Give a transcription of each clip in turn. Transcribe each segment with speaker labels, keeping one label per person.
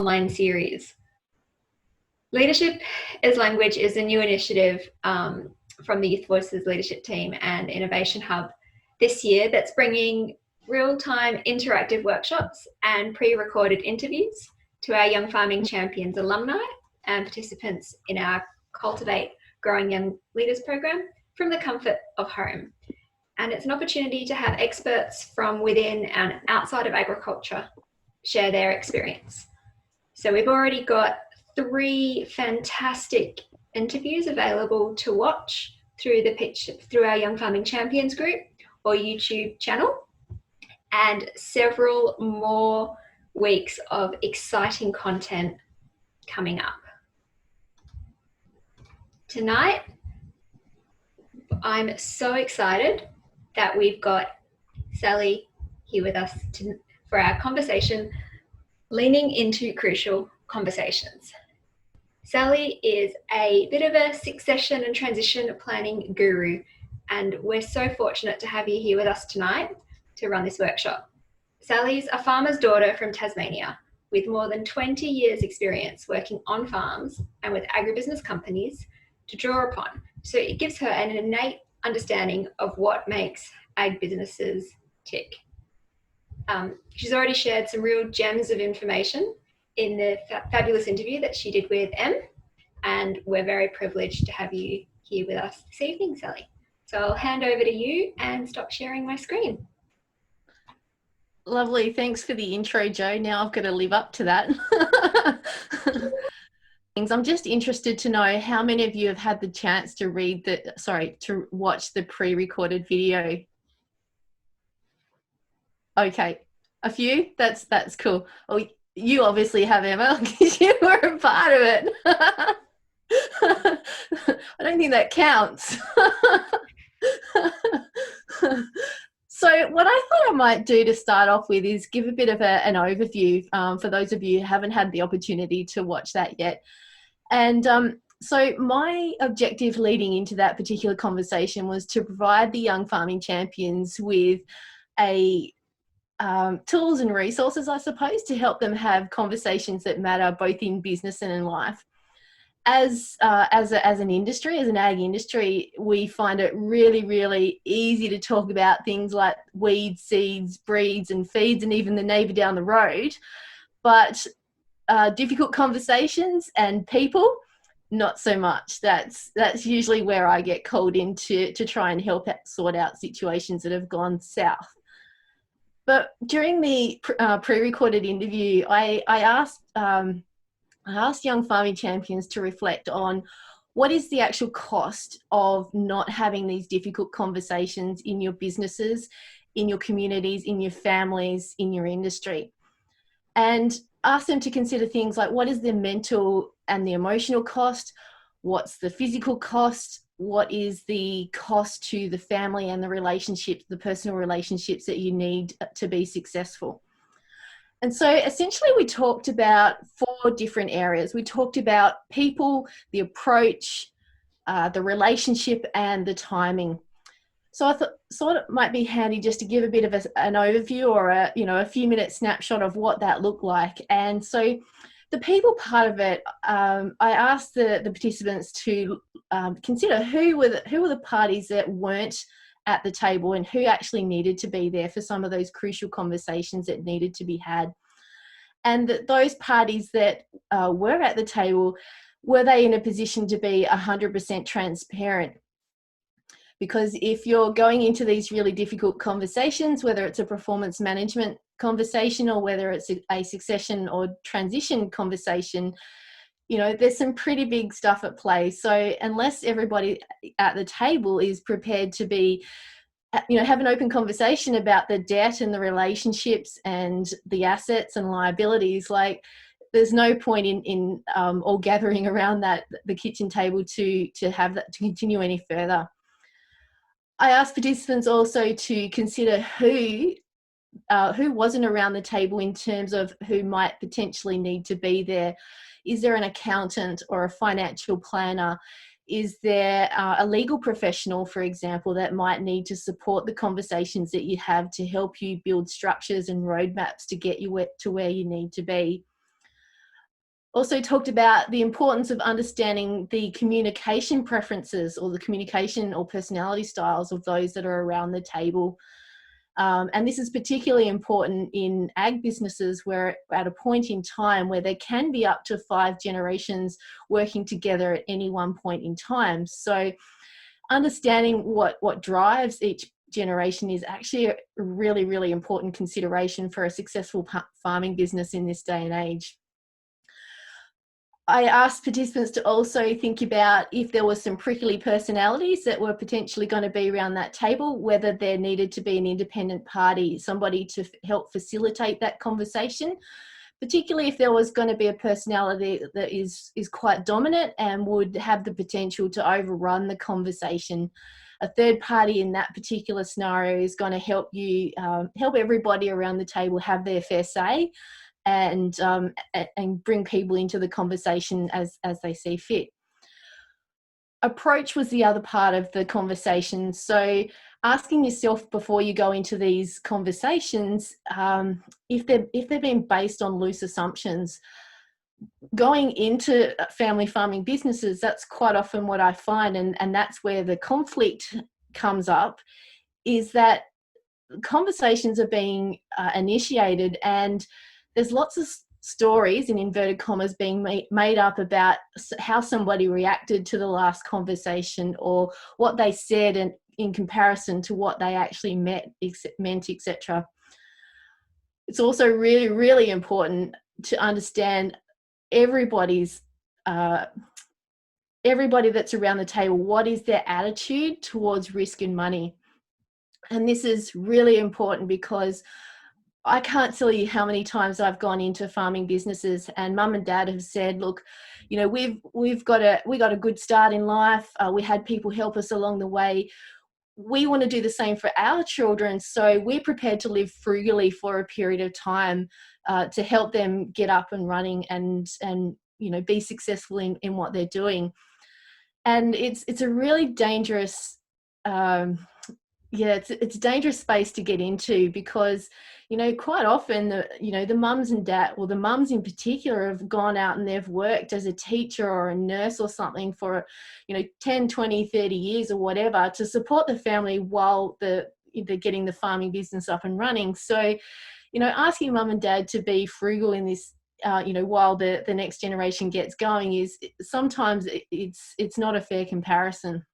Speaker 1: online series. Leadership as Language is a new initiative from the Youth Voices Leadership Team and Innovation Hub this year that's bringing real-time interactive workshops and pre-recorded interviews to our Young Farming Champions alumni and participants in our Cultivate Growing Young Leaders program from the comfort of home. And it's an opportunity to have experts from within and outside of agriculture share their experience. So we've already got 3 fantastic interviews available to watch through our Young Farming Champions group or YouTube channel, and several more weeks of exciting content coming up. Tonight, I'm so excited that we've got Sally here with us for our conversation, Leaning into Crucial Conversations. Sally is a bit of a succession and transition planning guru, and we're so fortunate to have you here with us tonight to run this workshop. Sally's a farmer's daughter from Tasmania with more than 20 years experience working on farms and with agribusiness companies to draw upon. So it gives her an innate understanding of what makes ag businesses tick. She's already shared some real gems of information in the fabulous interview that she did with Em, and we're very privileged to have you here with us this evening, Sally. So I'll hand over to you and stop sharing my screen.
Speaker 2: Lovely. Thanks for the intro, Jo. Now I've got to live up to that. I'm just interested to know how many of you have had the chance to watch the pre-recorded video. Okay, a few. That's cool. Oh, you obviously have, Emma, because you were a part of it. I don't think that counts. So what I thought I might do to start off with is give a bit of an overview for those of you who haven't had the opportunity to watch that yet. And so my objective leading into that particular conversation was to provide the Young Farming Champions with tools and resources, I suppose, to help them have conversations that matter both in business and in life. As an industry, as an ag industry, we find it really, really easy to talk about things like weeds, seeds, breeds and feeds and even the neighbour down the road. But difficult conversations and people, not so much. That's usually where I get called in to try and help sort out situations that have gone south. But during the pre-recorded interview, I asked Young Farming Champions to reflect on what is the actual cost of not having these difficult conversations in your businesses, in your communities, in your families, in your industry. And ask them to consider things like what is the mental and the emotional cost, what's the physical cost, what is the cost to the family and the relationships, the personal relationships that you need to be successful. And so essentially we talked about 4 different areas. We talked about people, the approach, the relationship and the timing. So I thought it might be handy just to give a bit of an overview or a few minute snapshot of what that looked like. And so the people part of it, I asked the participants to consider who were the parties that weren't at the table and who actually needed to be there for some of those crucial conversations that needed to be had. And that those parties that were at the table, were they in a position to be 100% transparent? Because if you're going into these really difficult conversations, whether it's a performance management conversation or whether it's a succession or transition conversation, there's some pretty big stuff at play. So unless everybody at the table is prepared to be, have an open conversation about the debt and the relationships and the assets and liabilities, there's no point in all gathering around the kitchen table to have that to continue any further. I asked participants also to consider who wasn't around the table in terms of who might potentially need to be there. Is there an accountant or a financial planner? Is there a legal professional, for example, that might need to support the conversations that you have to help you build structures and roadmaps to get you to where you need to be? Also talked about the importance of understanding the communication preferences or the communication or personality styles of those that are around the table. And this is particularly important in ag businesses where at a point in time where there can be up to 5 generations working together at any one point in time. So understanding what drives each generation is actually a really, really important consideration for a successful farming business in this day and age. I asked participants to also think about if there were some prickly personalities that were potentially going to be around that table, whether there needed to be an independent party, somebody to help facilitate that conversation, particularly if there was going to be a personality that is quite dominant and would have the potential to overrun the conversation. A third party in that particular scenario is going to help you, help everybody around the table have their fair say, and bring people into the conversation as they see fit. Approach was the other part of the conversation. So asking yourself before you go into these conversations, if they're being based on loose assumptions. Going into family farming businesses, that's quite often what I find, and that's where the conflict comes up, is that conversations are being initiated, and there's lots of stories in inverted commas being made up about how somebody reacted to the last conversation or what they said and in comparison to what they actually meant, etc. It's also really, really important to understand everybody that's around the table, what is their attitude towards risk and money. And this is really important because I can't tell you how many times I've gone into farming businesses and mum and dad have said, look, you know, we got a good start in life. We had people help us along the way. We want to do the same for our children. So we're prepared to live frugally for a period of time to help them get up and running and you know, be successful in what they're doing. And it's a really dangerous, it's a dangerous space to get into because, you know, quite often the mums and dad, or the mums in particular, have gone out and they've worked as a teacher or a nurse or something for, 10, 20, 30 years or whatever to support the family while they're getting the farming business up and running. So, asking mum and dad to be frugal in this, while the next generation gets going is sometimes it's not a fair comparison.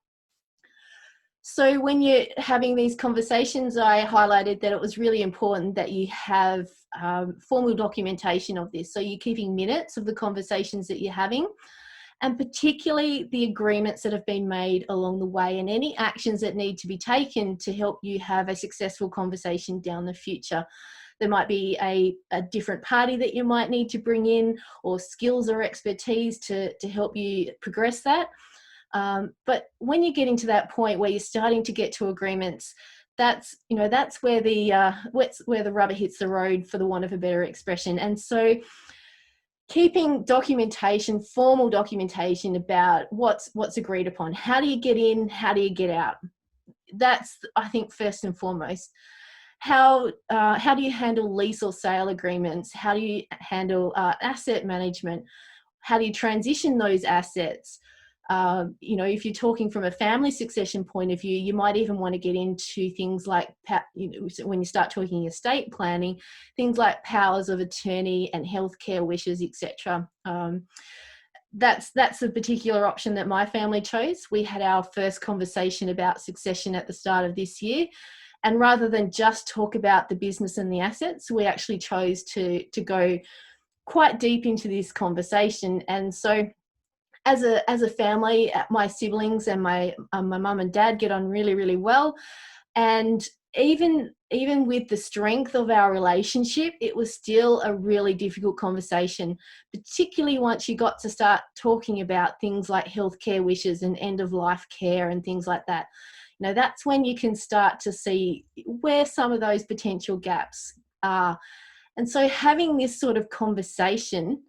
Speaker 2: So when you're having these conversations, I highlighted that it was really important that you have formal documentation of this. So you're keeping minutes of the conversations that you're having, and particularly the agreements that have been made along the way and any actions that need to be taken to help you have a successful conversation down the future. There might be a different party that you might need to bring in, or skills or expertise to help you progress that. But when you're getting to that point where you're starting to get to agreements, that's where the rubber hits the road, for the want of a better expression. And so keeping documentation, formal documentation about what's agreed upon. How do you get in? How do you get out? That's, I think, first and foremost. How do you handle lease or sale agreements? How do you handle asset management? How do you transition those assets? If you're talking from a family succession point of view, you might even want to get into things like, when you start talking estate planning, things like powers of attorney and healthcare wishes, etc. That's a particular option that my family chose. We had our first conversation about succession at the start of this year. And rather than just talk about the business and the assets, we actually chose to go quite deep into this conversation. And so as a family, my siblings and my mum and dad get on really, really well. And even with the strength of our relationship, it was still a really difficult conversation, particularly once you got to start talking about things like healthcare wishes and end of life care and things like that. That's when you can start to see where some of those potential gaps are. And so having this sort of conversation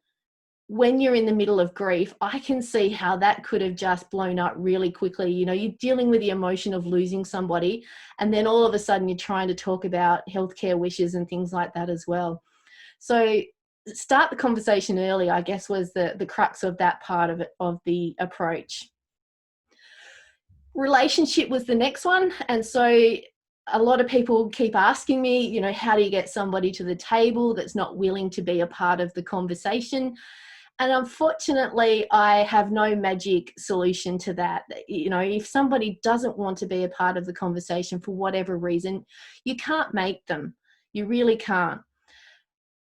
Speaker 2: when you're in the middle of grief, I can see how that could have just blown up really quickly. You're dealing with the emotion of losing somebody, and then all of a sudden you're trying to talk about healthcare wishes and things like that as well. So start the conversation early, I guess, was the crux of that part of it, of the approach. Relationship was the next one. And so a lot of people keep asking me, you know, how do you get somebody to the table that's not willing to be a part of the conversation? And unfortunately, I have no magic solution to that. You know, if somebody doesn't want to be a part of the conversation for whatever reason, you can't make them. You really can't.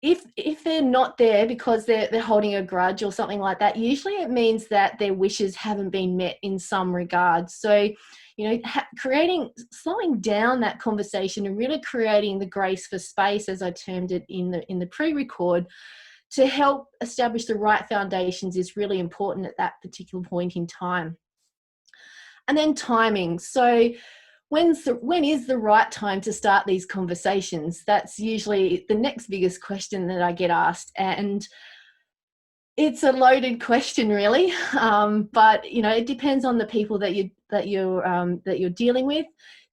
Speaker 2: If they're not there because they're holding a grudge or something like that, usually it means that their wishes haven't been met in some regard. So, you know, slowing down that conversation and really creating the grace for space, as I termed it in the pre-record, to help establish the right foundations is really important at that particular point in time. And then timing. So when is the right time to start these conversations? That's usually the next biggest question that I get asked, and it's a loaded question, really. But you know, it depends on the people that you're dealing with,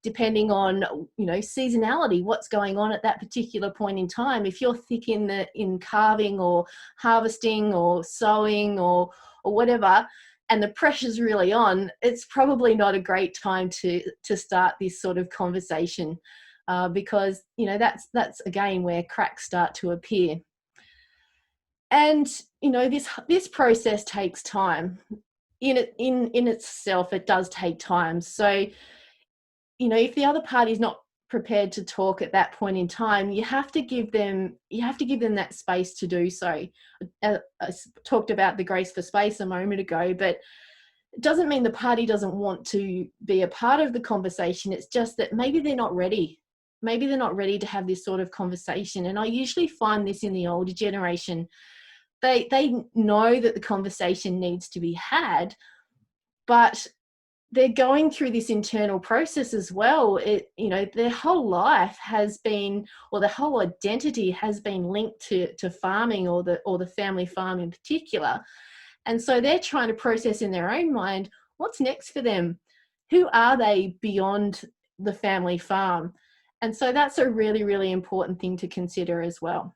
Speaker 2: depending on, you know, seasonality, what's going on at that particular point in time. If you're thick in carving or harvesting or sowing or whatever, and the pressure's really on, it's probably not a great time to start this sort of conversation, because, you know, that's again where cracks start to appear. And, you know, this process takes time. In itself, it does take time. So, you know, if the other party is not prepared to talk at that point in time, you have to give them that space to do so. I talked about the grace for space a moment ago, but it doesn't mean the party doesn't want to be a part of the conversation. It's just that maybe they're not ready. Maybe they're not ready to have this sort of conversation. And I usually find this in the older generation. They know that the conversation needs to be had, but they're going through this internal process as well. You know, their whole life has been, or their whole identity has been linked to farming, or the family farm in particular. And so they're trying to process in their own mind, what's next for them? Who are they beyond the family farm? And so that's a really, really important thing to consider as well.